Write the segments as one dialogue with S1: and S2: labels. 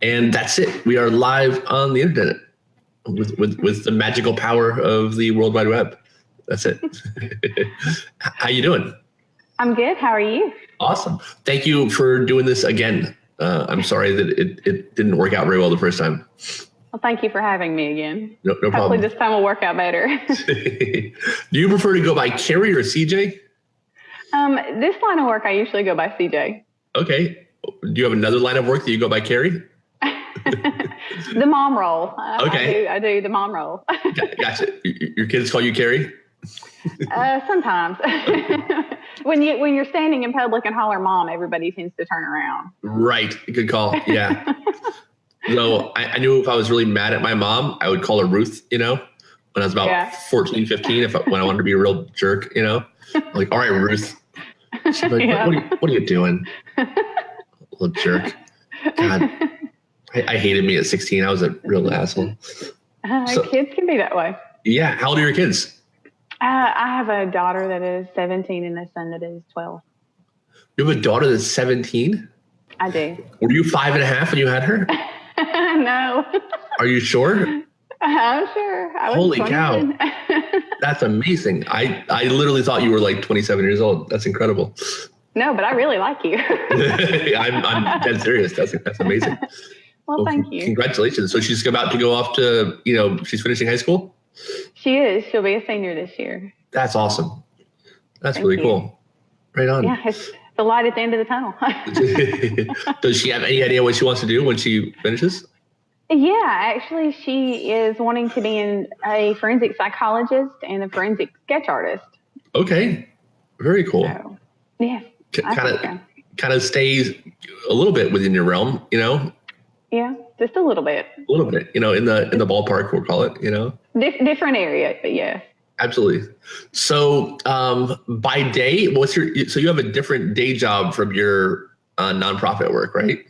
S1: And that's it. We are live on the internet with the magical power of the World Wide Web. That's it. How you doing?
S2: I'm good. How are you?
S1: Awesome. Thank you for doing this again. I'm sorry that it didn't work out very well the first time.
S2: Well, thank you for having me again.
S1: No problem.
S2: Hopefully this time will work out better.
S1: Do you prefer to go by Carrie or CJ?
S2: This line of work, I usually go by CJ.
S1: Okay. Do you have another line of work that you go by Carrie?
S2: The mom role.
S1: Okay.
S2: I do the mom role.
S1: Gotcha. Your kids call you Carrie?
S2: Sometimes. When you're standing in public and holler mom, everybody tends to turn around.
S1: Right. Good call. Yeah. So I knew if I was really mad at my mom, I would call her Ruth, when I was about 14, 15, when I wanted to be a real jerk, like, all right, Ruth. She's like, what are you doing? Little jerk. God. I hated me at 16. I was a real asshole.
S2: Kids can be that way.
S1: Yeah. How old are your kids?
S2: I have a daughter that is 17 and a son that is 12.
S1: You have a daughter that's 17?
S2: I do.
S1: Were you 5.5 when you had her?
S2: No.
S1: Are you sure?
S2: I'm sure.
S1: Holy cow. That's amazing. I literally thought you were like 27 years old. That's incredible.
S2: No, but I really like you.
S1: I'm dead serious. That's amazing.
S2: Well, thank you.
S1: Congratulations. So she's about to go off to, she's finishing high school?
S2: She is. She'll be a senior this year.
S1: That's awesome. That's really cool. Right on.
S2: Yeah, it's the light at the end of the tunnel.
S1: Does she have any idea what she wants to do when she finishes?
S2: Yeah, actually, she is wanting to be a forensic psychologist and a forensic sketch artist.
S1: Okay. Very cool.
S2: So, yeah.
S1: Kind of stays a little bit within your realm,
S2: Yeah, just a little bit.
S1: A little bit, in the ballpark, we'll call it,
S2: Different area, but yeah.
S1: Absolutely. So by day, so you have a different day job from your nonprofit work, right?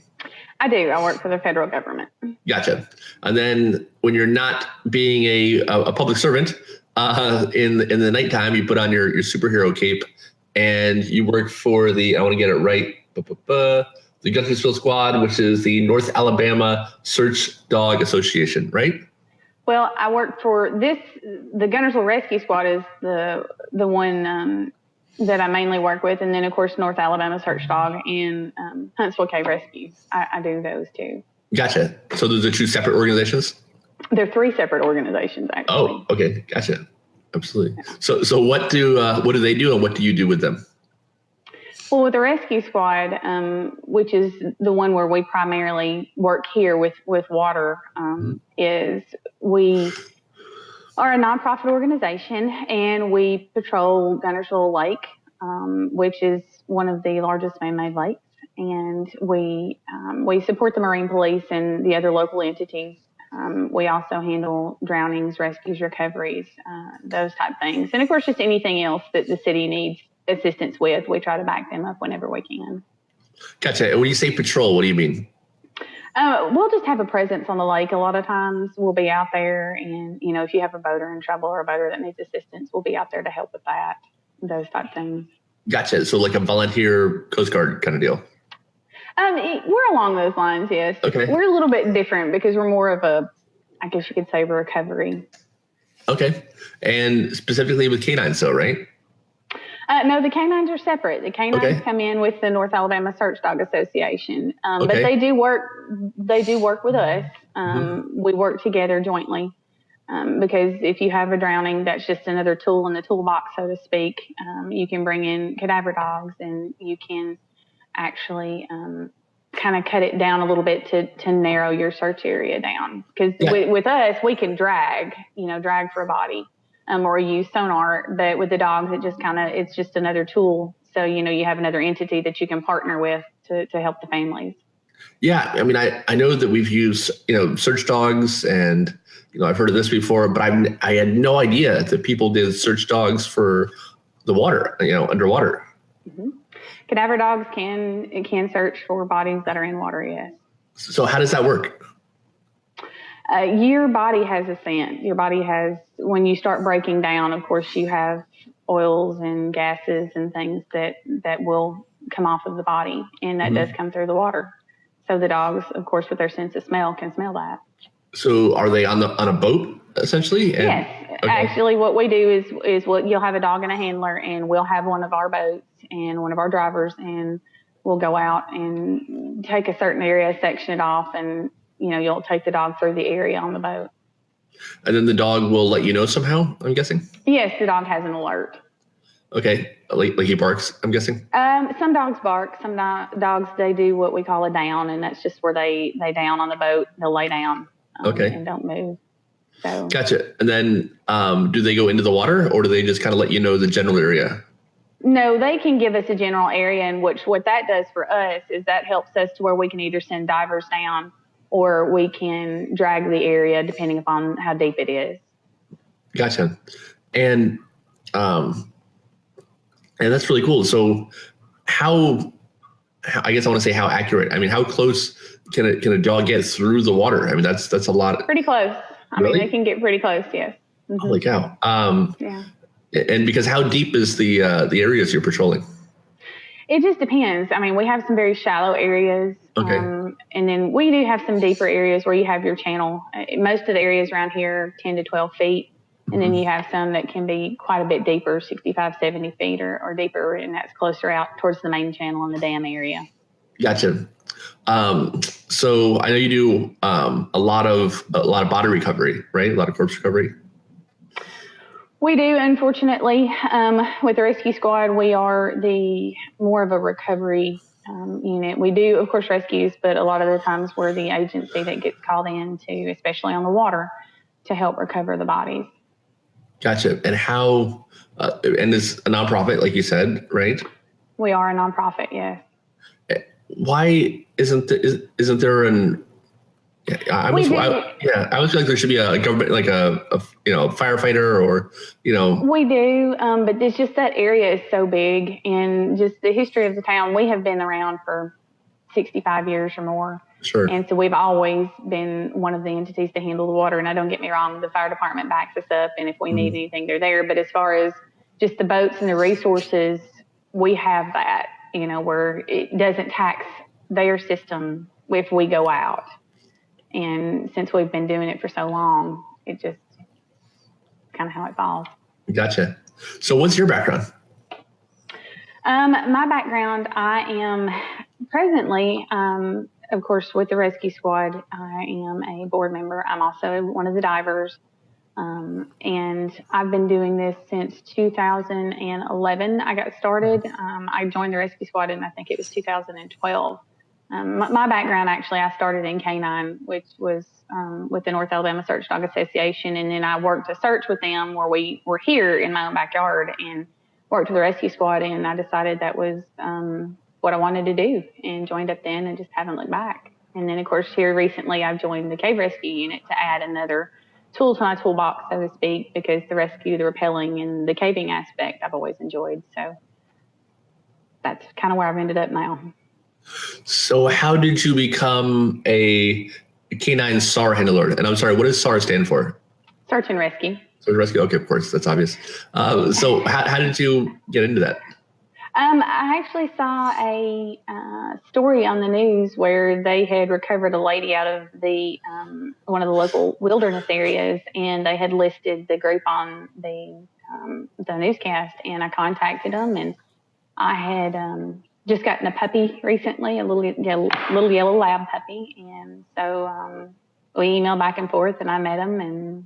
S2: I do. I work for the federal government.
S1: Gotcha. And then when you're not being a public servant, in the nighttime, you put on your superhero cape and you work for I want to get it right, the Guntersville Squad, which is the North Alabama Search Dog Association, right?
S2: Well, I work for the Guntersville Rescue Squad is the one that I mainly work with. And then, of course, North Alabama Search Dog and Huntsville Cave Rescue. I do those too.
S1: Gotcha. So those are two separate organizations?
S2: They're three separate organizations, actually.
S1: Oh, okay. Gotcha. Absolutely. Yeah. So what do they do and what do you do with them?
S2: Well, with the Rescue Squad, which is the one where we primarily work here with water, is we are a nonprofit organization and we patrol Guntersville Lake, which is one of the largest man-made lakes. And we support the Marine Police and the other local entities. We also handle drownings, rescues, recoveries, those type things. And of course, just anything else that the city needs assistance with, we try to back them up whenever we can.
S1: Gotcha. And when you say patrol, what do you mean?
S2: We'll just have a presence on the lake. A lot of times we'll be out there and, if you have a boater in trouble or a boater that needs assistance, we'll be out there to help with that, those type things. Gotcha.
S1: So like a volunteer Coast Guard kind of deal.
S2: We're along those lines, yes.
S1: Okay.
S2: We're a little bit different because we're more of I guess you could say, recovery.
S1: Okay. And specifically with canines, though, right?
S2: No, the canines are separate. The canines come in with the North Alabama Search Dog Association, but they do work. They do work with us. We work together jointly because if you have a drowning, that's just another tool in the toolbox, so to speak. You can bring in cadaver dogs, and you can actually kind of cut it down a little bit to narrow your search area down. Because with us, we can drag for a body. Or use sonar, but with the dogs, it's just another tool. So, you have another entity that you can partner with to help the families.
S1: Yeah. I mean, I know that we've used, search dogs and, I've heard of this before, but I had no idea that people did search dogs for the water, underwater.
S2: Mm-hmm. Cadaver dogs can search for bodies that are in water, yes.
S1: So how does that work?
S2: Your body has a scent. Your body has, when you start breaking down, of course, you have oils and gases and things that will come off of the body, and that does come through the water. So the dogs, of course, with their sense of smell, can smell that.
S1: So are they on a boat essentially?
S2: Yes. Okay. Actually, what we do is you'll have a dog and a handler, and we'll have one of our boats and one of our drivers, and we'll go out and take a certain area, section it off, and you'll take the dog through the area on the boat.
S1: And then the dog will let you know somehow, I'm guessing?
S2: Yes, the dog has an alert.
S1: Okay, like he barks, I'm guessing?
S2: Some dogs bark. Some dogs, they do what we call a down, and that's just where they down on the boat. They'll lay down and don't move. So.
S1: Gotcha. And then do they go into the water, or do they just kind of let you know the general area?
S2: No, they can give us a general area, and what that does for us is that helps us to where we can either send divers down or we can drag the area depending upon how deep it is.
S1: Gotcha. And that's really cool. So how I guess I want to say how accurate. I mean, how close can a dog get through the water? I mean, that's a lot.
S2: Pretty close. I mean, they can get pretty close. Yes.
S1: Mm-hmm. Holy cow.
S2: Yeah.
S1: And because how deep is the areas you're patrolling?
S2: It just depends. I mean, we have some very shallow areas.
S1: Okay.
S2: And then we do have some deeper areas where you have your channel. Most of the areas around here, 10 to 12 feet. And then you have some that can be quite a bit deeper, 65, 70 feet or deeper. And that's closer out towards the main channel in the dam area.
S1: Gotcha. So I know you do a lot of body recovery, right? A lot of corpse recovery.
S2: We do, unfortunately. With the rescue squad, we are the more of a recovery unit. We do, of course, rescues, but a lot of the times we're the agency that gets called in to, especially on the water, to help recover the bodies.
S1: Gotcha. And how? And it's a nonprofit, like you said, right?
S2: We are a nonprofit, yes.
S1: Why isn't there an? I always feel like there should be a government, like a firefighter or.
S2: We do, but it's just that area is so big, and just the history of the town. We have been around for 65 years or more.
S1: Sure.
S2: And so we've always been one of the entities to handle the water. And I don't get me wrong, the fire department backs us up, and if we need anything, they're there. But as far as just the boats and the resources, we have that. Where it doesn't tax their system if we go out. And since we've been doing it for so long, it just kind of how it falls.
S1: Gotcha. So what's your background?
S2: My background, I am presently, of course, with the rescue squad. I am a board member. I'm also one of the divers. And I've been doing this since 2011. I got started. I joined the rescue squad in, I think it was 2012. My background, actually, I started in K9, which was with the North Alabama Search Dog Association. And then I worked a search with them where we were here in my own backyard and worked with the rescue squad. And I decided that was what I wanted to do and joined up then and just haven't looked back. And then, of course, here recently, I've joined the cave rescue unit to add another tool to my toolbox, so to speak, because the rescue, the rappelling, and the caving aspect I've always enjoyed. So that's kind of where I've ended up now.
S1: So how did you become a K9 SAR handler? And I'm sorry, what does SAR stand for?
S2: Search and rescue.
S1: Search and rescue. Okay, of course, that's obvious. So how did you get into that?
S2: I actually saw a story on the news where they had recovered a lady out of the one of the local wilderness areas, and they had listed the group on the newscast. And I contacted them, and I had just gotten a puppy recently, a little yellow lab puppy, and so we emailed back and forth, and I met him, and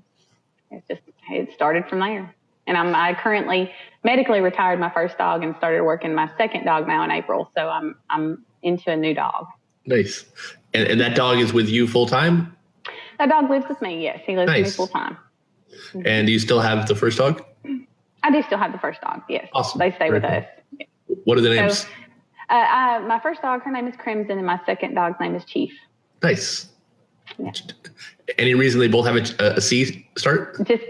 S2: it started from there. And I currently medically retired my first dog and started working my second dog now in April. So I'm into a new dog.
S1: Nice. And that dog is with you full time?
S2: That dog lives with me. Yes, he lives with me full time.
S1: And do you still have the first dog?
S2: I do still have the first dog. Yes.
S1: Awesome.
S2: They stay with us.
S1: What are the names?
S2: So, my first dog, her name is Crimson, and my second dog's name is Chief.
S1: Nice.
S2: Yeah.
S1: Any reason they both have a C start?
S2: Just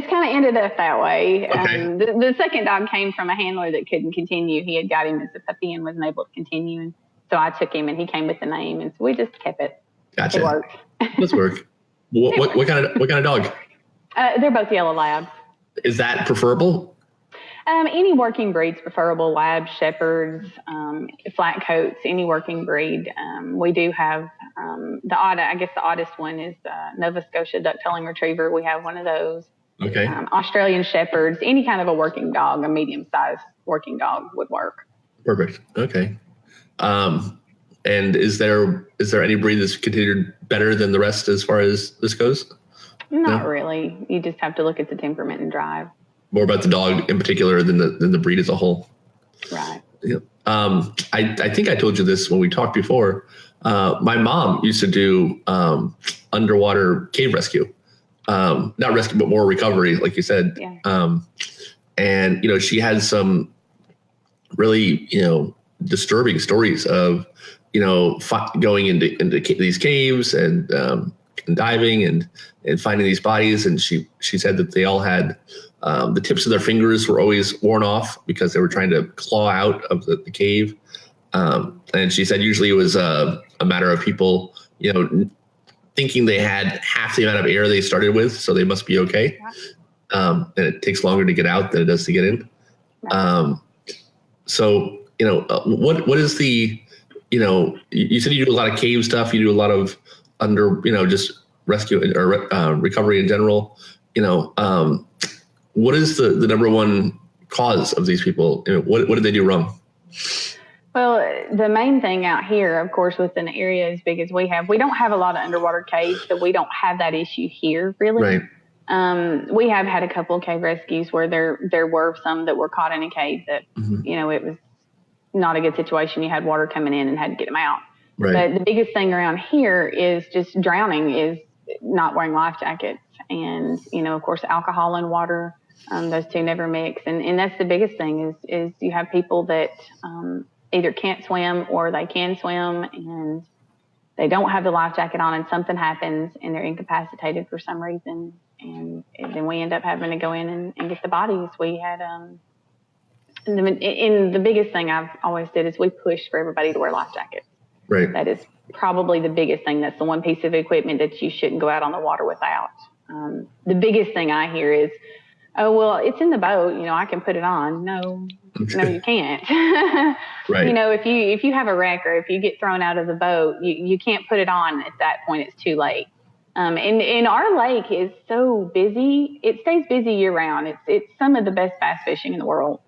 S2: kind of ended up that way.
S1: Okay.
S2: The second dog came from a handler that couldn't continue. He had got him as a puppy and wasn't able to continue. And so I took him, and he came with the name, and so we just kept it.
S1: Gotcha.
S2: It worked.
S1: Does work. What kind of dog?
S2: They're both yellow labs.
S1: Is that preferable?
S2: Any working breeds preferable, lab, shepherds, flat coats, any working breed. We do have the oddest one is Nova Scotia duck-tailing retriever. We have one of those.
S1: Okay.
S2: Australian shepherds, any kind of a working dog, a medium-sized working dog would work.
S1: Perfect. Okay. And is there any breed that's considered better than the rest as far as this goes?
S2: Not really. You just have to look at the temperament and drive.
S1: More about the dog in particular than the breed as a whole.
S2: Right.
S1: Yeah. I think I told you this when we talked before. My mom used to do underwater cave rescue. Not rescue, but more recovery, like you said.
S2: Yeah.
S1: And, she had some really, disturbing stories of, going into these caves and diving and finding these bodies. And she said that they all had the tips of their fingers were always worn off because they were trying to claw out of the cave. And she said usually it was a matter of people, thinking they had half the amount of air they started with, so they must be okay. And it takes longer to get out than it does to get in. So, what is the, you said you do a lot of cave stuff, you do a lot of just rescue or recovery in general. What is the number one cause of these people? What did they do wrong?
S2: Well, the main thing out here, of course, with an area as big as we have, we don't have a lot of underwater caves, so we don't have that issue here, really.
S1: Right.
S2: We have had a couple of cave rescues where there were some that were caught in a cave that, it was not a good situation. You had water coming in and had to get them out.
S1: Right.
S2: But the biggest thing around here is just drowning, is not wearing life jackets. And, of course, alcohol and water, those two never mix. And that's the biggest thing is you have people that either can't swim or they can swim and they don't have the life jacket on and something happens and they're incapacitated for some reason. And then we end up having to go in and get the bodies. We had, and the biggest thing I've always did is we push for everybody to wear life jackets.
S1: Right.
S2: That is probably the biggest thing. That's the one piece of equipment that you shouldn't go out on the water without. The biggest thing I hear is, oh, well, it's in the boat. I can put it on. No, you can't.
S1: Right.
S2: If you have a wreck or if you get thrown out of the boat, you can't put it on at that point. It's too late. And our lake is so busy. It stays busy year round. It's some of the best bass fishing in the world.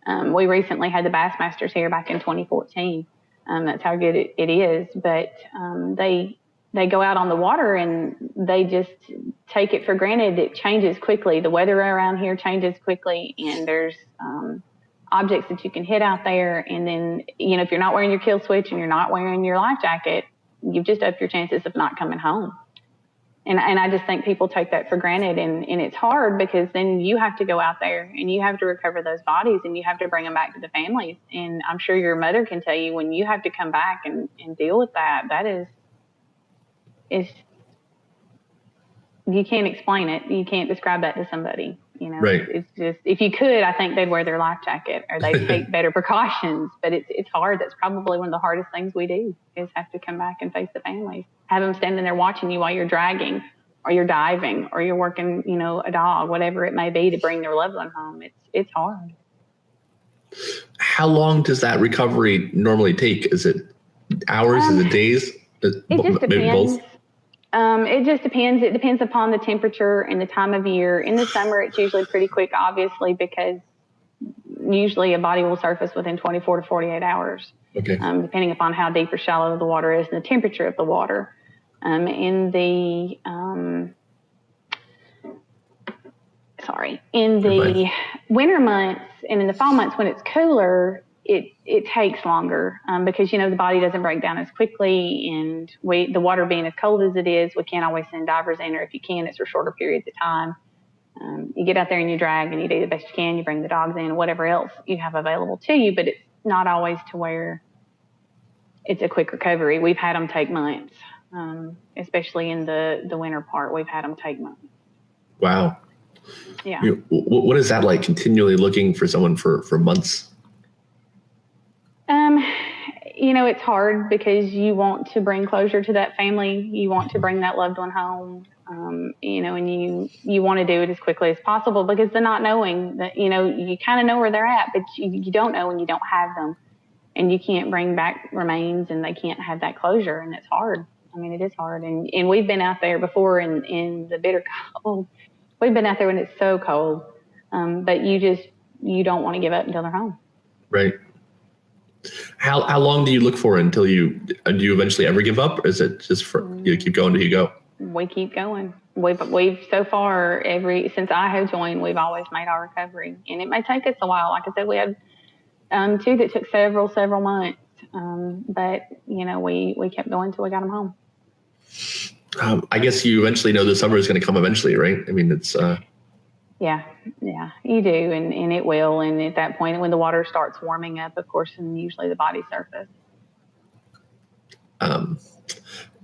S2: We recently had the Bassmasters here back in 2014. That's how good it is. But they go out on the water and they just take it for granted. It changes quickly. The weather around here changes quickly, and there's objects that you can hit out there. And then, if you're not wearing your kill switch and you're not wearing your life jacket, you've just upped your chances of not coming home. And I just think people take that for granted, and it's hard because then you have to go out there and you have to recover those bodies and you have to bring them back to the families. And I'm sure your mother can tell you when you have to come back and deal with that is you can't explain it. You can't describe that to somebody.
S1: Right.
S2: It's just, if you could, I think they'd wear their life jacket or they'd take better precautions, but it's hard. That's probably one of the hardest things we do is have to come back and face the families. Have them standing there watching you while you're dragging or you're diving or you're working, a dog, whatever it may be to bring their loved one home. It's hard.
S1: How long does that recovery normally take? Is it hours? Is it days?
S2: It just depends. Maybe both? It just depends. It depends upon the temperature and the time of year. In the summer, it's usually pretty quick, obviously, because usually a body will surface within 24 to 48 hours,
S1: okay.
S2: Depending upon how deep or shallow the water is and the temperature of the water. In the winter months and in the fall months when it's cooler, it takes longer because, the body doesn't break down as quickly. And the water being as cold as it is, we can't always send divers in, or if you can, it's for shorter periods of time. You get out there and you drag and you do the best you can. You bring the dogs in, whatever else you have available to you, but it's not always to where it's a quick recovery. We've had them take months, especially in the winter part. We've had them take months.
S1: Wow.
S2: Yeah.
S1: What is that like, continually looking for someone for months?
S2: It's hard because you want to bring closure to that family. You want to bring that loved one home. you know, and you want to do it as quickly as possible, because the not knowing that, you know, you kind of know where they're at, but you don't know when you don't have them, and you can't bring back remains, and they can't have that closure, and it's hard. I mean, it is hard, and we've been out there before in the bitter cold. We've been out there when it's so cold, but you don't want to give up until they're home.
S1: Right. How long do you look for until do you eventually ever give up, or is it just you keep going till you go?
S2: We keep going. We've so far since I have joined, we've always made our recovery, and it may take us a while. Like I said, we had two that took several months, but you know, we kept going till we got them home.
S1: I guess you eventually know the summer is going to come eventually, right? I mean, it's
S2: yeah, you do, and it will. And at that point, when the water starts warming up, of course, and usually the body surface.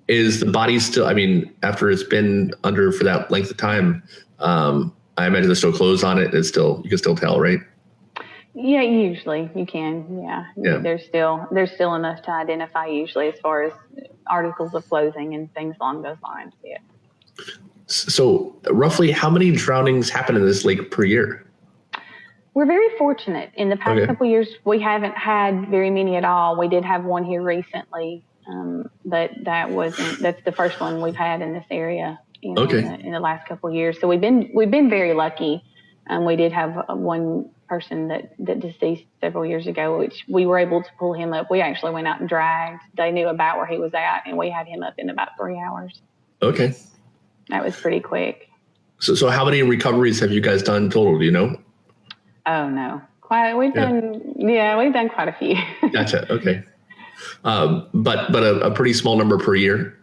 S1: Is the body still? I mean, after it's been under for that length of time, I imagine there's still clothes on it. You can still tell, right?
S2: Yeah, usually you can. Yeah. There's still enough to identify, usually, as far as articles of clothing and things along those lines. Yeah.
S1: So roughly how many drownings happen in this lake per year?
S2: We're very fortunate. In the past couple of years, we haven't had very many at all. We did have one here recently, but that's the first one we've had in this area, you know, in the last couple of years. So we've been very lucky. We did have one person that deceased several years ago, which we were able to pull him up. We actually went out and dragged. They knew about where he was at, and we had him up in about 3 hours. Okay. That was pretty quick.
S1: So how many recoveries have you guys done total? Do you know?
S2: Oh no, we've done quite a few.
S1: Gotcha. Okay. But a pretty small number per year.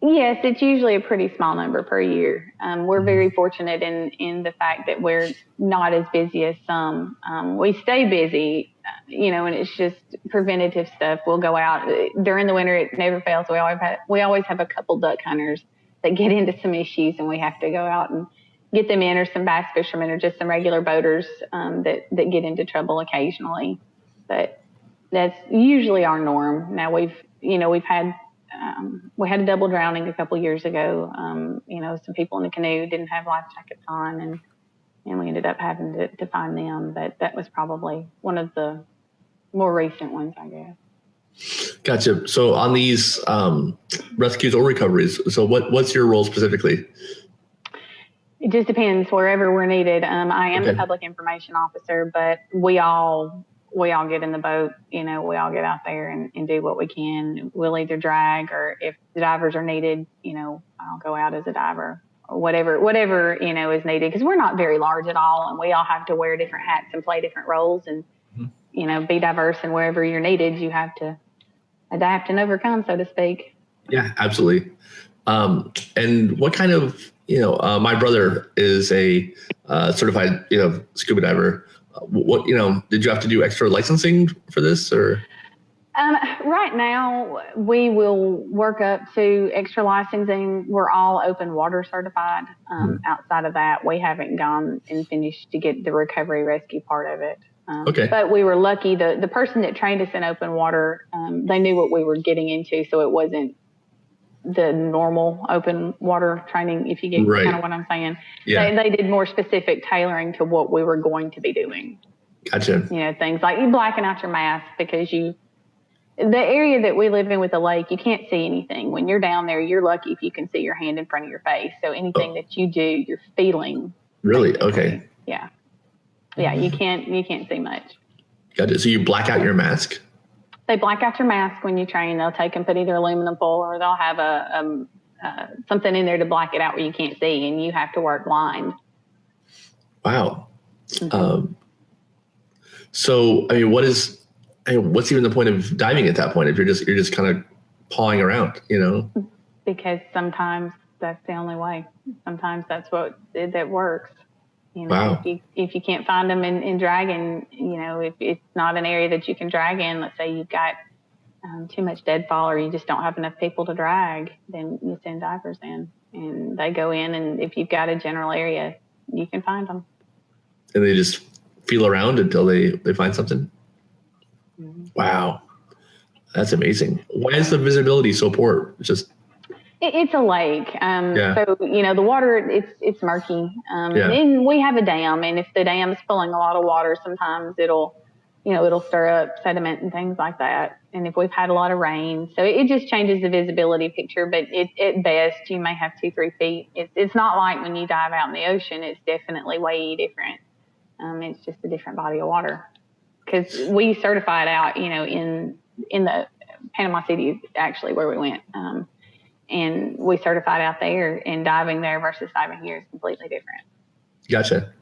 S2: Yes, it's usually a pretty small number per year. We're very fortunate in the fact that we're not as busy as some. We stay busy, you know, and it's just preventative stuff. We'll go out during the winter. It never fails. We always have a couple duck hunters that get into some issues, and we have to go out and get them in, or some bass fishermen, or just some regular boaters that get into trouble occasionally. But that's usually our norm. Now we had a double drowning a couple years ago. You know, some people in the canoe didn't have life jackets on, and we ended up having to find them. But that was probably one of the more recent ones, I guess.
S1: Gotcha. So on these rescues or recoveries, so what's your role specifically?
S2: It just depends wherever we're needed. I am the public information officer, but we all get in the boat. You know, we all get out there and do what we can. We'll either drag, or if the divers are needed, you know, I'll go out as a diver, or whatever, you know, is needed, because we're not very large at all, and we all have to wear different hats and play different roles, and you know, be diverse. And wherever you're needed, you have to adapt and overcome, so to speak. Yeah,
S1: absolutely. And what kind of, you know, my brother is a certified, you know, scuba diver. What, you know, did you have to do extra licensing for this, or?
S2: Right now, we will work up to extra licensing. We're all open water certified. Outside of that, we haven't gone and finished to get the recovery rescue part of it. But we were lucky. The person that trained us in open water, they knew what we were getting into, so it wasn't the normal open water training, if you get kind of what I'm saying. Yeah. They did more specific tailoring to what we were going to be doing.
S1: Gotcha.
S2: You know, things like you blacken out your mask, because the area that we live in with the lake, you can't see anything. When you're down there, you're lucky if you can see your hand in front of your face. So anything that you do, you're feeling.
S1: Really? Basically. Okay.
S2: Yeah. Yeah, you can't see much.
S1: Gotcha. So you black out your mask?
S2: They black out your mask when you train. They'll take and put either aluminum foil, or they'll have something in there to black it out where you can't see, and you have to work blind.
S1: Wow. So I mean, what's even the point of diving at that point if you're just kind of pawing around, you know?
S2: Because sometimes that's the only way. Sometimes that's that works. You know,
S1: wow.
S2: If you can't find them in dragging, you know, if it's not an area that you can drag in, let's say you've got too much deadfall, or you just don't have enough people to drag, then you send divers in, and they go in, and if you've got a general area, you can find them.
S1: And they just feel around until they find something?
S2: Mm-hmm.
S1: Wow. That's amazing. Why is the visibility so poor?
S2: It's a lake. So, the water, it's murky. And we have a dam, and if the dam is pulling a lot of water, sometimes it'll stir up sediment and things like that. And if we've had a lot of rain, so it just changes the visibility picture, but at best, you may have 2-3 feet. It's not like when you dive out in the ocean, it's definitely way different. It's just a different body of water. Because we certified out, in the Panama City is actually where we went. And we certified out there, and diving there versus diving here is completely different.
S1: Gotcha.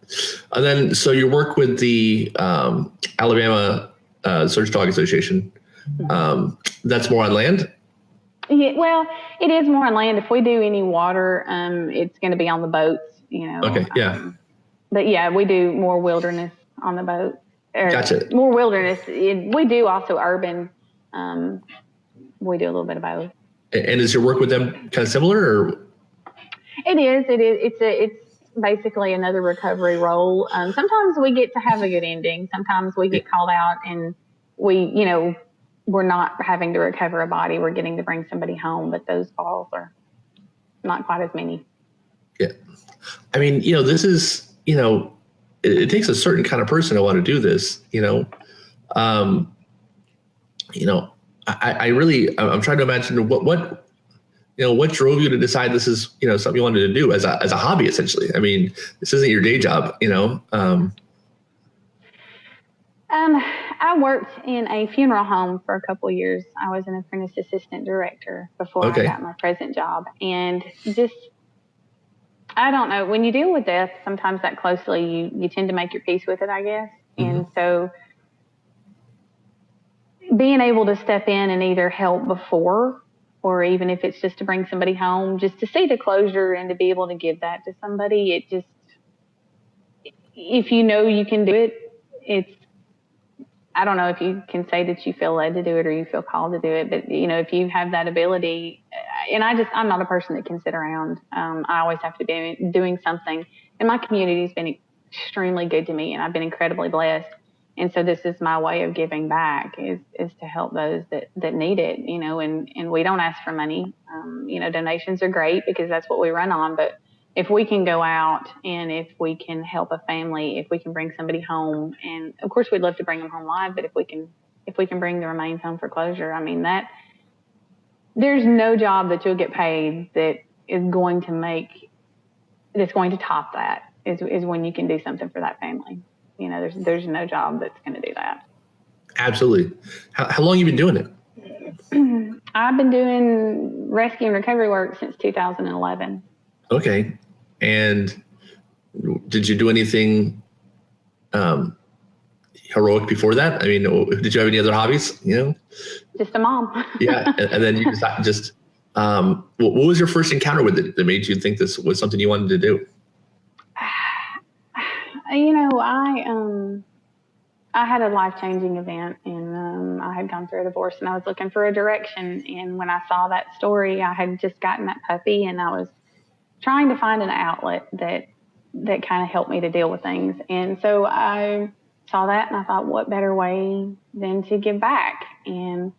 S1: And then, so you work with the Alabama Search Dog Association. That's more on land?
S2: Yeah, well, it is more on land. If we do any water, it's going to be on the boats,
S1: Okay, yeah.
S2: But yeah, we do more wilderness on the boat.
S1: Gotcha.
S2: More wilderness. We do also urban. We do a little bit of both.
S1: And is your work with them kind of similar, or? It
S2: is. It's basically another recovery role. Sometimes we get to have a good ending. Sometimes we get called out and we're not having to recover a body. We're getting to bring somebody home, but those calls are not quite as many.
S1: Yeah. I mean, this is, it takes a certain kind of person to want to do this, I'm trying to imagine what drove you to decide this is, something you wanted to do as a hobby, essentially. I mean, this isn't your day job,
S2: I worked in a funeral home for a couple of years. I was an apprentice assistant director before I got my present job. And I don't know, when you deal with death, sometimes that closely, you tend to make your peace with it, I guess. Mm-hmm. And so being able to step in and either help before, or even if it's just to bring somebody home, just to see the closure and to be able to give that to somebody, if you can do it, I don't know if you can say that you feel led to do it or you feel called to do it, but if you have that ability, and I'm not a person that can sit around. I always have to be doing something, and my community has been extremely good to me, and I've been incredibly blessed. And so this is my way of giving back is to help those that need it, and we don't ask for money. Donations are great because that's what we run on. But if we can go out and if we can help a family, if we can bring somebody home, and of course we'd love to bring them home live, but if we can bring the remains home for closure, I mean, there's no job that you'll get paid that is going to top that is when you can do something for that family. There's no job that's going to do that.
S1: Absolutely. How long have you been doing it?
S2: I've been doing rescue and recovery work since 2011.
S1: Okay. And did you do anything heroic before that? I mean, did you have any other hobbies?
S2: Just a mom.
S1: Yeah. And then you what was your first encounter with it that made you think this was something you wanted to do?
S2: I had a life-changing event, and I had gone through a divorce, and I was looking for a direction. And when I saw that story, I had just gotten that puppy, and I was trying to find an outlet that kind of helped me to deal with things. And so I saw that, and I thought, what better way than to give back? And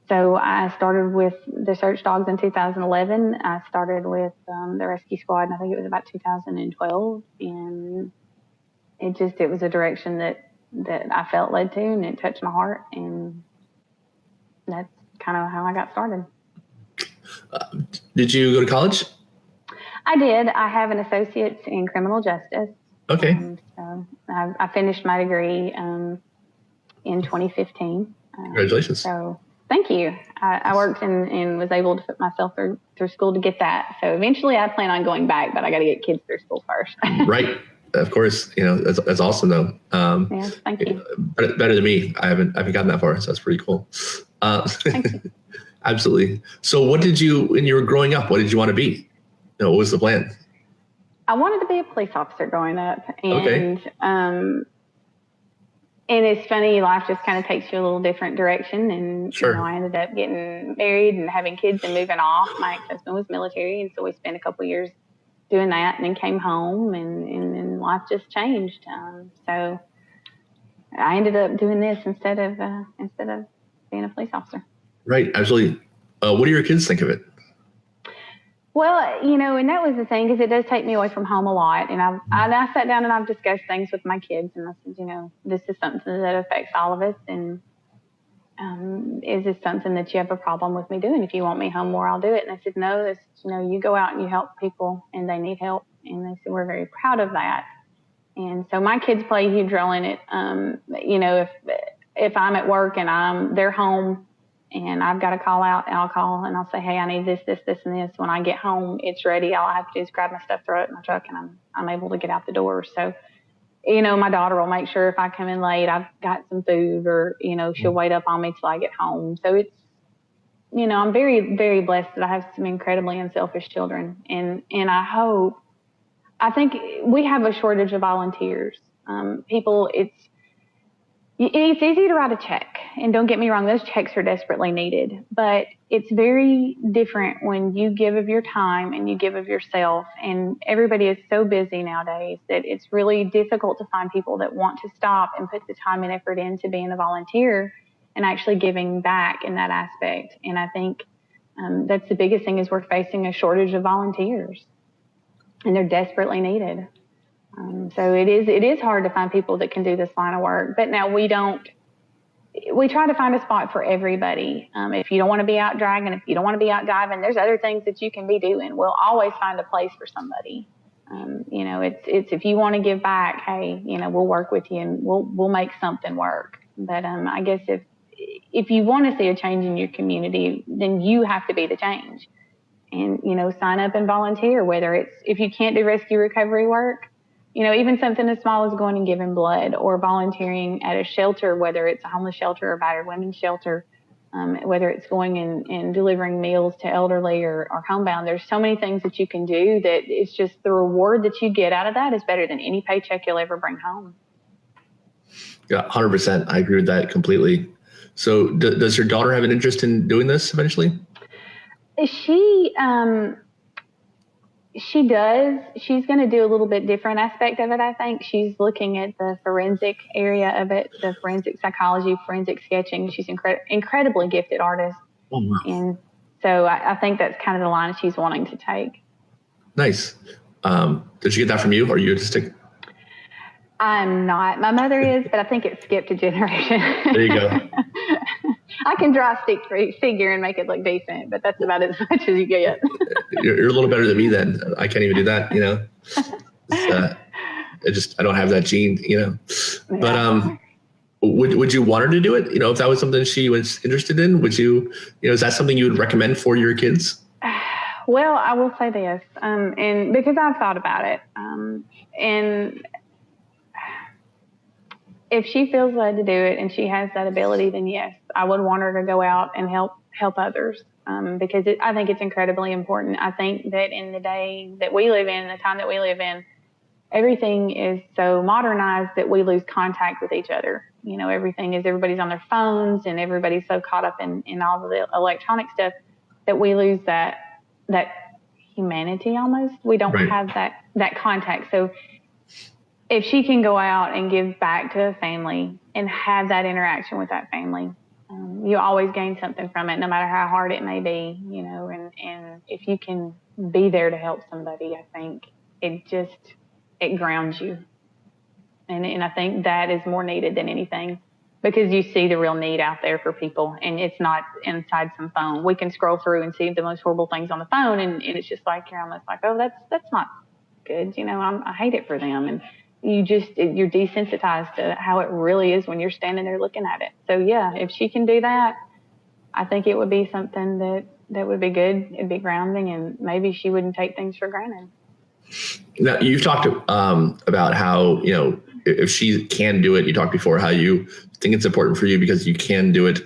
S2: so I started with the search dogs in 2011. I started with the rescue squad, and I think it was about 2012. And it was a direction that I felt led to, and it touched my heart. And that's kind of how I got started.
S1: Did you go to college?
S2: I did. I have an associate's in criminal justice.
S1: Okay.
S2: So I finished my degree in 2015.
S1: Congratulations.
S2: So thank you. I worked and was able to put myself through school to get that. So eventually I plan on going back, but I got to get kids through school first.
S1: Right. Of course. That's awesome though.
S2: Yeah, thank you.
S1: Better than me. I haven't gotten that far. So that's pretty cool.
S2: Thank you.
S1: Absolutely. So when you were growing up, what did you want to be? What was the plan?
S2: I wanted to be a police officer growing up. And,
S1: okay.
S2: And it's funny, life just kind of takes you a little different direction. And
S1: sure.
S2: I ended up getting married and having kids and moving off. My ex-husband was military, and so we spent a couple of years doing that, and then came home, and then life just changed. So I ended up doing this instead of being a police officer.
S1: Right. Absolutely. What do your kids think of it?
S2: Well, and that was the thing, because it does take me away from home a lot. And I sat down and I've discussed things with my kids, and I said, this is something that affects all of us. And is this something that you have a problem with me doing? If you want me home more, I'll do it. And I said, no, you go out and you help people and they need help. And they said, we're very proud of that. And so my kids play a huge role in it. If I'm at work and they're home and I've got to call out, I'll call and I'll say, hey, I need this, this, this, and this. When I get home, it's ready. All I have to do is grab my stuff, throw it in my truck, and I'm able to get out the door. So, my daughter will make sure if I come in late, I've got some food, or, she'll wait up on me till I get home. So it's, I'm very, very blessed that I have some incredibly unselfish children. And I think we have a shortage of volunteers. It's easy to write a check, and don't get me wrong, those checks are desperately needed, but it's very different when you give of your time and you give of yourself, and everybody is so busy nowadays that it's really difficult to find people that want to stop and put the time and effort into being a volunteer and actually giving back in that aspect. And I think that's the biggest thing, is we're facing a shortage of volunteers, and they're desperately needed. So it is hard to find people that can do this line of work. But now we try to find a spot for everybody. If you don't want to be out dragging, if you don't want to be out diving, there's other things that you can be doing. We'll always find a place for somebody. It's if you want to give back, hey, we'll work with you and we'll make something work. But I guess if you want to see a change in your community, then you have to be the change. And, sign up and volunteer, whether it's, if you can't do rescue recovery work, even something as small as going and giving blood, or volunteering at a shelter, whether it's a homeless shelter or battered women's shelter, whether it's going and delivering meals to elderly or homebound. There's so many things that you can do that it's just the reward that you get out of that is better than any paycheck you'll ever bring home.
S1: Yeah, 100%. I agree with that completely. So does your daughter have an interest in doing this eventually?
S2: She does. She's going to do a little bit different aspect of it, I think. She's looking at the forensic area of it, the forensic psychology, forensic sketching. She's incredibly gifted artist.
S1: Oh, wow.
S2: And so I think that's kind of the line she's wanting to take.
S1: Nice. Did she get that from you? Are you artistic?
S2: I'm not. My mother is, but I think it skipped a generation.
S1: There you go.
S2: I can draw a stick figure and make it look decent, but that's about as much as you get.
S1: You're a little better than me then. I can't even do that, I don't have that gene,
S2: Yeah.
S1: But would you want her to do it? If that was something she was interested in, would you, is that something you would recommend for your kids?
S2: Well, I will say this, and because I've thought about it, and if she feels led to do it and she has that ability, then yes, I would want her to go out and help others, because I think it's incredibly important. I think that in the day that we live in, the time that we live in, everything is so modernized that we lose contact with each other. Everybody's on their phones and everybody's so caught up in all of the electronic stuff that we lose that humanity almost. We don't have that contact. So if she can go out and give back to a family and have that interaction with that family, you always gain something from it, no matter how hard it may be, and if you can be there to help somebody, I think it grounds you. And I think that is more needed than anything, because you see the real need out there for people, and it's not inside some phone. We can scroll through and see the most horrible things on the phone, and it's just like, you're almost like, oh, that's not good. I hate it for them. And you're desensitized to how it really is when you're standing there looking at it. So yeah, if she can do that, I think it would be something that would be good. It'd be grounding, and maybe she wouldn't take things for granted.
S1: Now, you've talked about how, if she can do it, you talked before how you think it's important for you because you can do it.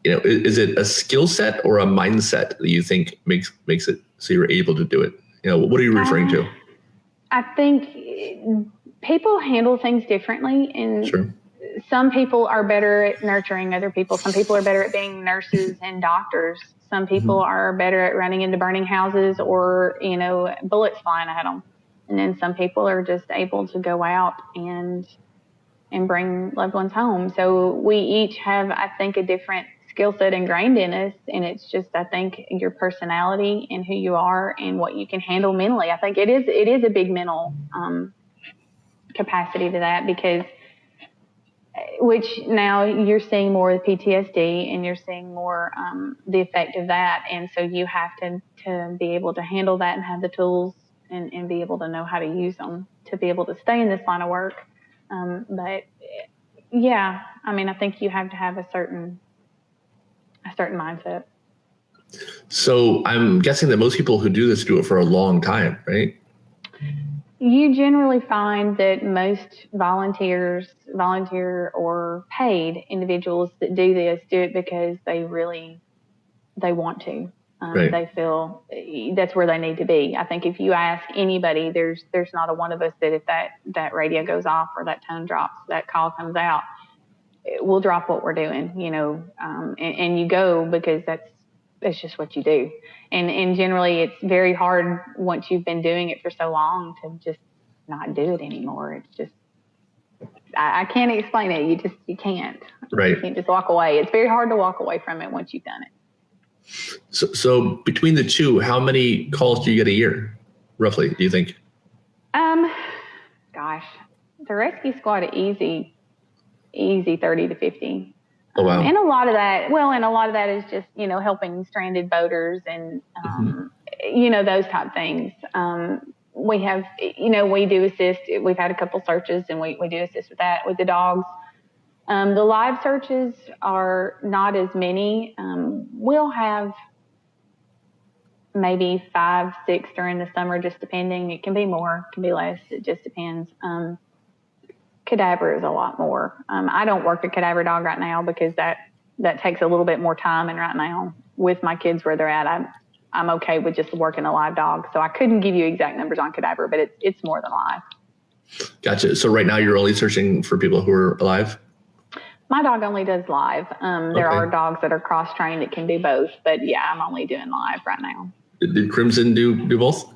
S1: Is it a skill set or a mindset that you think makes it so you're able to do it? What are you referring to?
S2: I think people handle things differently, and
S1: sure.
S2: Some people are better at nurturing other people. Some people are better at being nurses and doctors. Some people are better at running into burning houses or, bullets flying at them. And then some people are just able to go out and bring loved ones home. So we each have, I think, a different skill set ingrained in us, and it's just, I think, your personality and who you are and what you can handle mentally. I think it is a big mental capacity to that, because which now you're seeing more of the PTSD, and you're seeing more the effect of that, and so you have to be able to handle that and have the tools and be able to know how to use them to be able to stay in this line of work. But yeah, I mean, I think you have to have a certain mindset.
S1: So I'm guessing that most people who do this do it for a long time, right?
S2: You generally find that most volunteer or paid individuals that do this do it because they want to.
S1: Right.
S2: They feel that's where they need to be. I think if you ask anybody, there's not a one of us that if that radio goes off or that tone drops, that call comes out, we'll drop what we're doing, and you go, because that's just what you do. And generally it's very hard once you've been doing it for so long to just not do it anymore. It's just, I can't explain it. You can't.
S1: Right.
S2: You can't just walk away. It's very hard to walk away from it once you've done it.
S1: So between the two, how many calls do you get a year, roughly, do you think?
S2: Gosh, the rescue squad easy 30 to 50.
S1: Oh, wow.
S2: And a lot of that is just, helping stranded boaters and, those type things. We have, we do assist. We've had a couple searches, and we do assist with that with the dogs. The live searches are not as many. We'll have maybe 5, 6 during the summer, just depending. It can be more, it can be less. It just depends. Cadaver is a lot more. I don't work a cadaver dog right now because that takes a little bit more time. And right now, with my kids where they're at, I'm okay with just working a live dog. So I couldn't give you exact numbers on cadaver, but it's more than live.
S1: Gotcha. So right now you're only searching for people who are alive?
S2: My dog only does live. There are dogs that are cross-trained that can do both, but yeah, I'm only doing live right now.
S1: Did Crimson do both?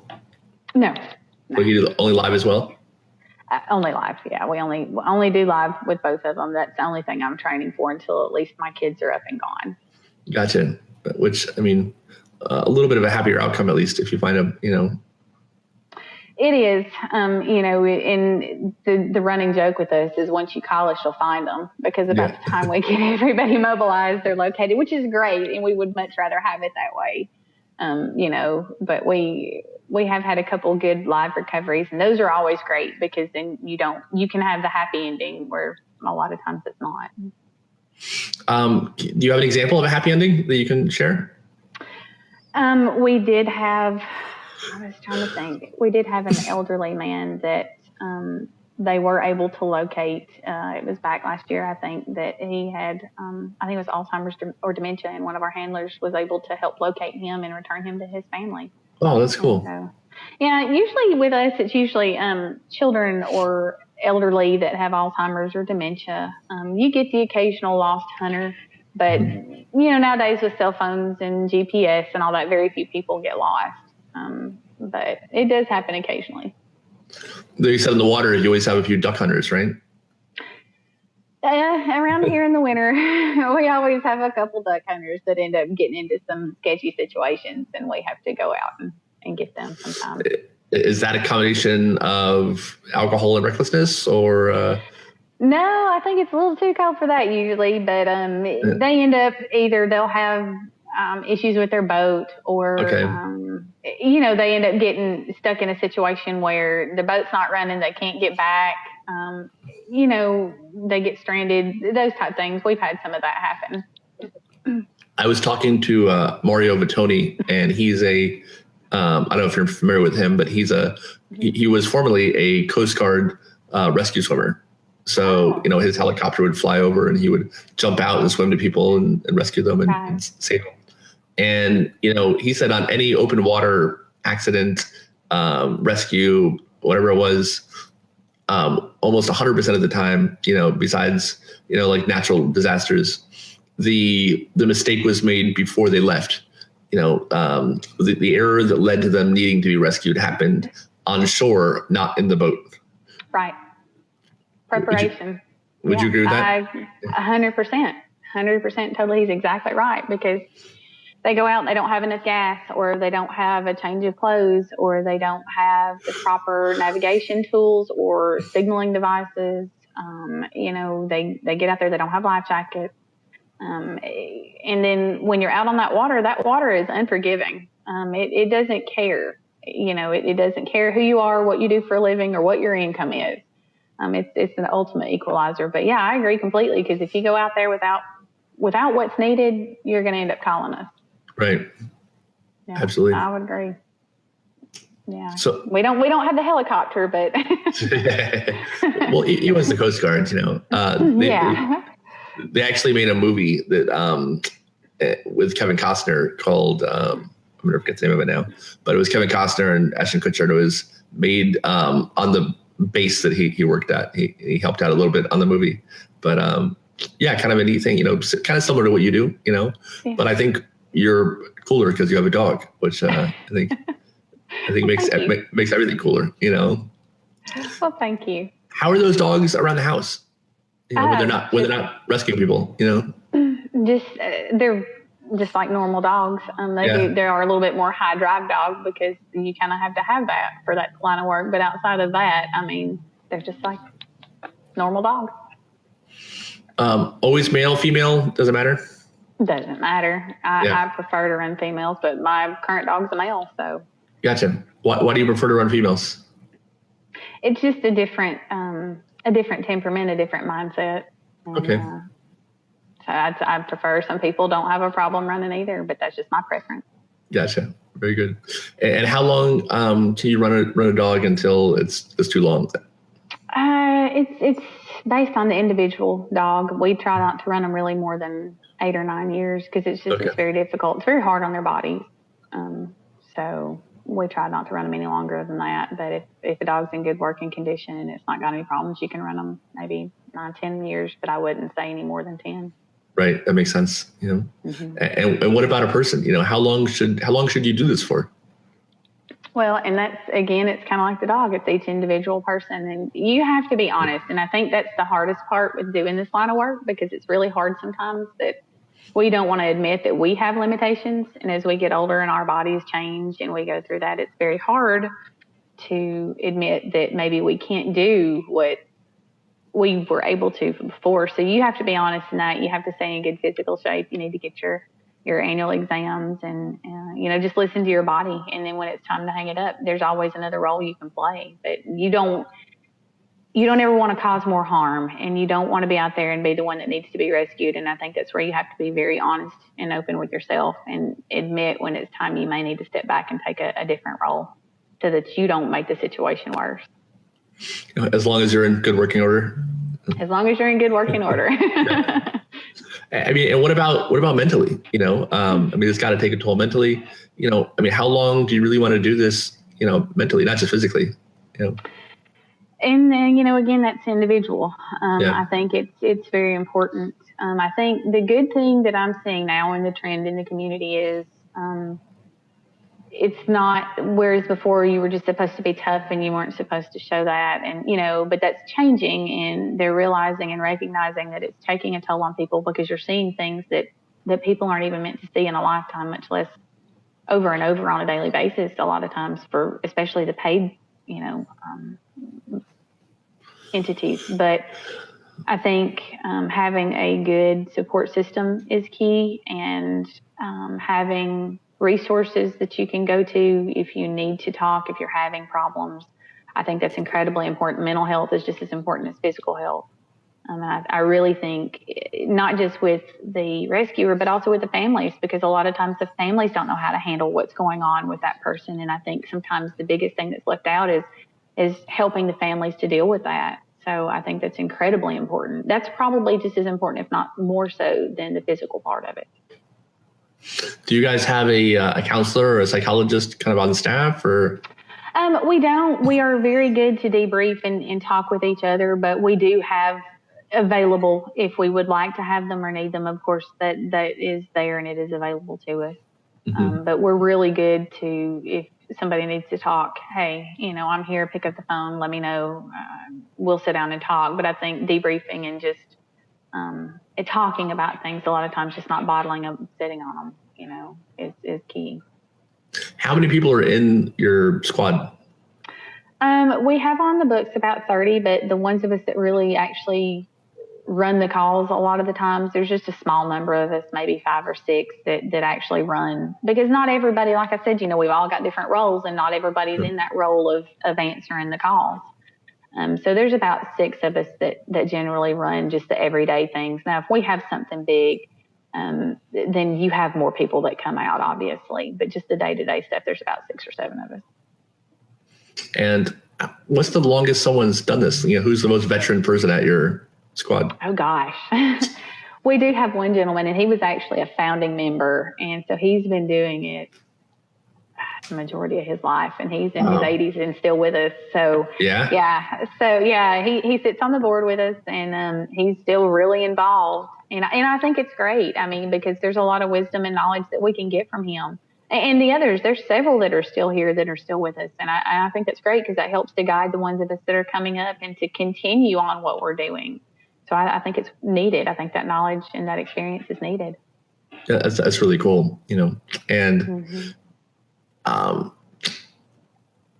S2: No.
S1: So you do only live as well?
S2: Only live, yeah. We only do live with both of them. That's the only thing I'm training for until at least my kids are up and gone. Gotcha.
S1: Which, I mean, a little bit of a happier outcome, at least, if you find them,
S2: It is, and the running joke with us is once you call us, you'll find them, because about the time we get everybody mobilized, they're located, which is great. And we would much rather have it that way. But we have had a couple good live recoveries, and those are always great, because then you can have the happy ending where a lot of times it's not.
S1: Do you have an example of a happy ending that you can share?
S2: We did have, I was trying to think. We did have an elderly man that they were able to locate. It was back last year, I think, that he had, I think it was Alzheimer's or dementia, and one of our handlers was able to help locate him and return him to his family.
S1: Oh, that's cool.
S2: So, yeah, usually with us, it's usually children or elderly that have Alzheimer's or dementia. You get the occasional lost hunter, but, nowadays with cell phones and GPS and all that, very few people get lost. But it does happen occasionally.
S1: You said in the water, you always have a few duck hunters, right?
S2: Around here in the winter, we always have a couple duck hunters that end up getting into some sketchy situations, and we have to go out and get them sometimes.
S1: Is that a combination of alcohol and recklessness, or?
S2: No, I think it's a little too cold for that usually, but they end up they'll have issues with their boat, or they end up getting stuck in a situation where the boat's not running, they can't get back. They get stranded, those type of things. We've had some of that happen.
S1: I was talking to Mario Vittoni, and he's I don't know if you're familiar with him, but he was formerly a Coast Guard rescue swimmer. So, his helicopter would fly over, and he would jump out and swim to people and rescue them and save them. And, he said on any open water accident, rescue, whatever it was, almost 100% of the time, besides, like natural disasters, the mistake was made before they left. The error that led to them needing to be rescued happened on shore, not in the boat.
S2: Right. Preparation.
S1: Would you agree with that?
S2: 100%. 100% totally. He's exactly right, because they go out and they don't have enough gas, or they don't have a change of clothes, or they don't have the proper navigation tools or signaling devices. They get out there, they don't have life jackets. And then when you're out on that water is unforgiving. It doesn't care. It doesn't care who you are, what you do for a living, or what your income is. It's an ultimate equalizer. But yeah, I agree completely, because if you go out there without what's needed, you're going to end up calling us.
S1: Right.
S2: Yeah,
S1: absolutely.
S2: I would agree. Yeah.
S1: So
S2: we don't have the helicopter, but
S1: well, he was the Coast Guard, They actually made a movie that with Kevin Costner called I'm gonna forget the name of it now, but it was Kevin Costner and Ashton Kutcher, and it was made on the base that he worked at. He helped out a little bit on the movie, but kind of a neat thing, kind of similar to what you do, Yeah. But I think you're cooler because you have a dog, which I think makes everything cooler,
S2: Well, thank you.
S1: How are those dogs around the house? When they're not rescuing people,
S2: They're just like normal dogs. They are a little bit more high drive dog, because you kind of have to have that for that line of work. But outside of that, they're just like normal dogs.
S1: Always male, female, doesn't matter?
S2: Doesn't matter. I prefer to run females, but my current dog's a male, so.
S1: Gotcha. Why do you prefer to run females?
S2: It's just a different temperament, a different mindset. And,
S1: okay.
S2: So I prefer. Some people don't have a problem running either, but that's just my preference.
S1: Gotcha. Very good. And how long can you run a dog until it's too long?
S2: It's based on the individual dog. We try not to run them really more than 8 or 9 years, because it's very difficult. It's very hard on their bodies. So we try not to run them any longer than that. But if a dog's in good working condition and it's not got any problems, you can run them maybe 9, 10 years, but I wouldn't say any more than 10.
S1: Right. That makes sense. Mm-hmm. And what about a person? How long should you do this for?
S2: Well, and that's, again, it's kind of like the dog. It's each individual person, and you have to be honest. And I think that's the hardest part with doing this line of work, because it's really hard sometimes that we don't want to admit that we have limitations. And as we get older and our bodies change and we go through that, it's very hard to admit that maybe we can't do what we were able to before. So you have to be honest in that. You have to stay in good physical shape. You need to get your annual exams and, just listen to your body. And then when it's time to hang it up, there's always another role you can play. But you don't ever want to cause more harm, and you don't want to be out there and be the one that needs to be rescued. And I think that's where you have to be very honest and open with yourself and admit when it's time you may need to step back and take a different role, so that you don't make the situation worse.
S1: As long as you're in good working order.
S2: As long as you're in good working order.
S1: And what about mentally? It's got to take a toll mentally. How long do you really want to do this? Mentally, not just physically.
S2: And then, again, that's individual. I think it's very important. I think the good thing that I'm seeing now in the trend in the community is it's not, whereas before you were just supposed to be tough and you weren't supposed to show that. And, but that's changing, and they're realizing and recognizing that it's taking a toll on people, because you're seeing things that people aren't even meant to see in a lifetime, much less over and over on a daily basis, a lot of times, for especially the paid, entities. But I think having a good support system is key, and having resources that you can go to if you need to talk, if you're having problems. I think that's incredibly important. Mental health is just as important as physical health. I really think, not just with the rescuer, but also with the families, because a lot of times the families don't know how to handle what's going on with that person. And I think sometimes the biggest thing that's left out is helping the families to deal with that. So I think that's incredibly important. That's probably just as important, if not more so, than the physical part of it.
S1: Do you guys have a counselor or a psychologist kind of on staff, or?
S2: We don't. We are very good to debrief and talk with each other, but we do have available if we would like to have them or need them. Of course, that is there and it is available to us. Mm-hmm. But we're really good to, if somebody needs to talk, hey, I'm here, pick up the phone, let me know. We'll sit down and talk. But I think debriefing and just talking about things a lot of times, just not bottling them, sitting on them, is key.
S1: How many people are in your squad?
S2: We have on the books about 30, but the ones of us that really actually run the calls a lot of the times, there's just a small number of us, maybe 5 or 6 that actually run, because not everybody, like I said, we've all got different roles, and not everybody's in that role of answering the calls. So there's about 6 of us that generally run just the everyday things. Now, if we have something big, then you have more people that come out, obviously, but just the day-to-day stuff, there's about 6 or 7 of us.
S1: And what's the longest someone's done this? Who's the most veteran person at your squad?
S2: Oh, gosh. We do have one gentleman, and he was actually a founding member. And so he's been doing it the majority of his life, and he's in his 80s and still with us. So, yeah. So, yeah, he sits on the board with us, and he's still really involved. And I think it's great. I mean, because there's a lot of wisdom and knowledge that we can get from him. And the others, there's several that are still here that are still with us. And I think that's great, because that helps to guide the ones of us that are coming up and to continue on what we're doing. So I think it's needed. I think that knowledge and that experience is needed.
S1: Yeah, that's really cool, and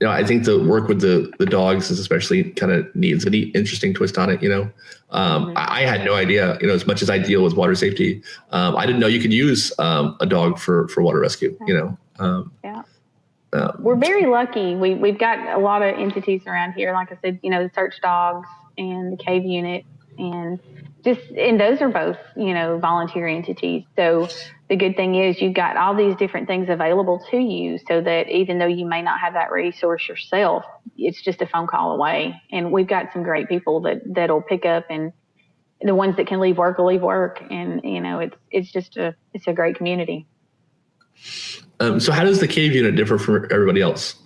S1: I think the work with the dogs is especially kind of needs an interesting twist on it. I had no idea, as much as I deal with water safety, I didn't know you could use a dog for water rescue,
S2: We're very lucky. We've got a lot of entities around here. Like I said, the search dogs and the cave unit, and those are both, volunteer entities. So the good thing is you've got all these different things available to you, so that even though you may not have that resource yourself, it's just a phone call away. And we've got some great people that'll pick up, and the ones that can leave work will leave work. And, it's a great community.
S1: So how does the cave unit differ from everybody else?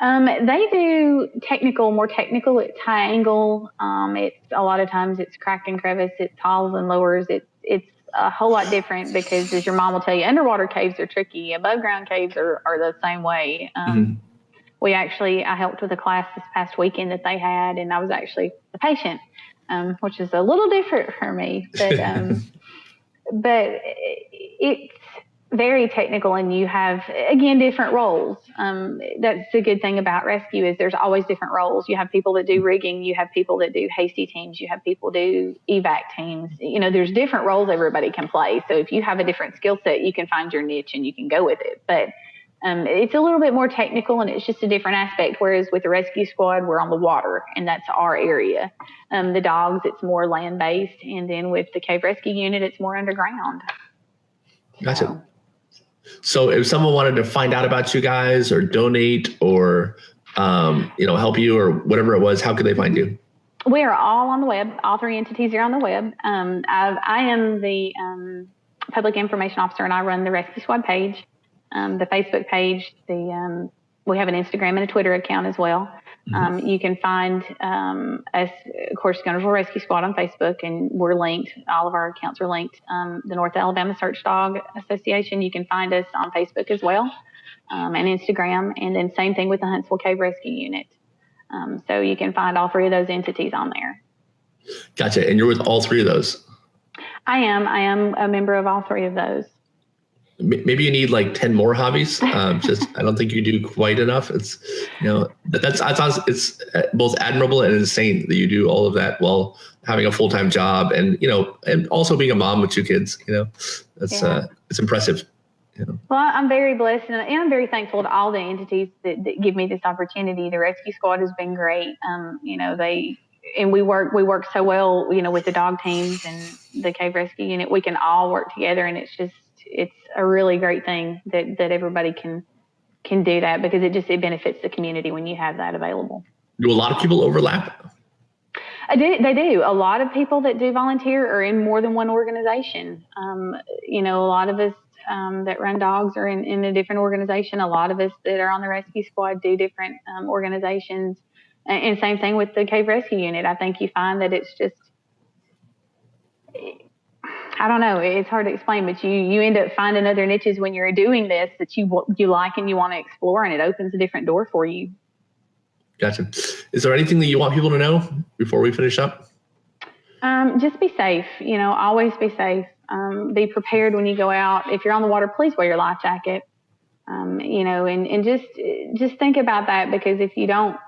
S2: They do more technical. It's high angle. It's a lot of times it's crack and crevice. It's highs and lowers. It's a whole lot different, because, as your mom will tell you, underwater caves are tricky. Above ground caves are the same way. I helped with a class this past weekend that they had, and I was actually the patient, which is a little different for me, but it's very technical, and you have, again, different roles. That's the good thing about rescue, is there's always different roles. You have people that do rigging, you have people that do hasty teams, you have people do evac teams. There's different roles everybody can play. So if you have a different skill set, you can find your niche and you can go with it. But it's a little bit more technical, and it's just a different aspect. Whereas with the rescue squad, we're on the water, and that's our area. The dogs, it's more land-based. And then with the cave rescue unit, it's more underground.
S1: Gotcha. So if someone wanted to find out about you guys, or donate, or help you, or whatever it was, how could they find you?
S2: We are all on the web. All 3 entities are on the web. I am the public information officer, and I run the Rescue Squad page, the Facebook page. We have an Instagram and a Twitter account as well. You can find us, of course, Guntersville Rescue Squad on Facebook, and we're linked. All of our accounts are linked. The North Alabama Search Dog Association, you can find us on Facebook as well, and Instagram, and then same thing with the Huntsville Cave Rescue Unit. So you can find all 3 of those entities on there.
S1: Gotcha. And you're with all 3 of those?
S2: I am a member of all 3 of those.
S1: Maybe you need like 10 more hobbies. I don't think you do quite enough. It's, it's both admirable and insane that you do all of that while having a full-time job, and also being a mom with 2 kids. It's impressive.
S2: Well, I'm very blessed, and I'm very thankful to all the entities that give me this opportunity. The Rescue Squad has been great. We work so well, with the dog teams and the Cave Rescue Unit. We can all work together, and it's a really great thing that everybody can do that, because it benefits the community when you have that available.
S1: Do a lot of people overlap?
S2: They do. A lot of people that do volunteer are in more than one organization. A lot of us that run dogs are in a different organization. A lot of us that are on the rescue squad do different organizations. And same thing with the Cave Rescue Unit. I think you find that it's just, I don't know, it's hard to explain, but you end up finding other niches when you're doing this that you like and you want to explore, and it opens a different door for you.
S1: Gotcha. Is there anything that you want people to know before we finish up?
S2: Just be safe. Always be safe. Be prepared when you go out. If you're on the water, please wear your life jacket. And just think about that, because if you don't,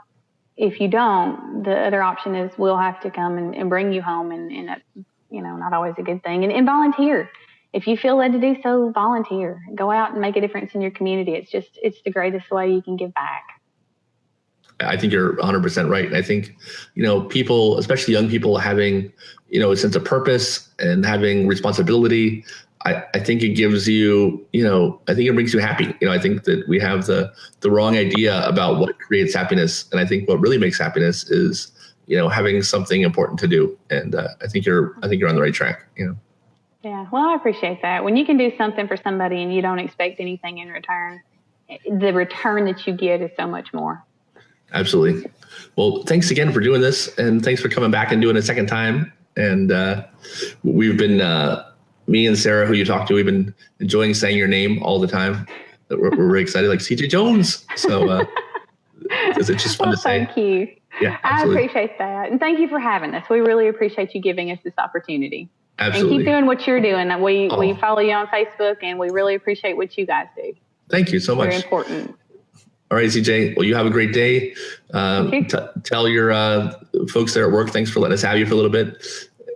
S2: the other option is we'll have to come and bring you home, and that's, not always a good thing. And volunteer. If you feel led to do so, volunteer. Go out and make a difference in your community. It's the greatest way you can give back.
S1: I think you're 100% right. And I think, people, especially young people, having, a sense of purpose and having responsibility, I think it gives you, I think it makes you happy. I think that we have the wrong idea about what creates happiness. And I think what really makes happiness is, having something important to do. And I think you're on the right track.
S2: Yeah. Well, I appreciate that. When you can do something for somebody and you don't expect anything in return, the return that you get is so much more.
S1: Absolutely. Well, thanks again for doing this, and thanks for coming back and doing it a second time. And we've been, me and Sarah, who you talked to, we've been enjoying saying your name all the time. We're really excited, like CJ Jones. So it's just fun to say.
S2: Thank you.
S1: Yeah,
S2: I appreciate that. And thank you for having us. We really appreciate you giving us this opportunity.
S1: Absolutely.
S2: And keep doing what you're doing. We follow you on Facebook, and we really appreciate what you guys do.
S1: Thank you so much.
S2: Very important.
S1: All right, CJ. Well, you have a great day. Tell your folks there at work, thanks for letting us have you for a little bit.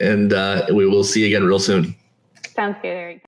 S1: And we will see you again real soon.
S2: Sounds good, Eric.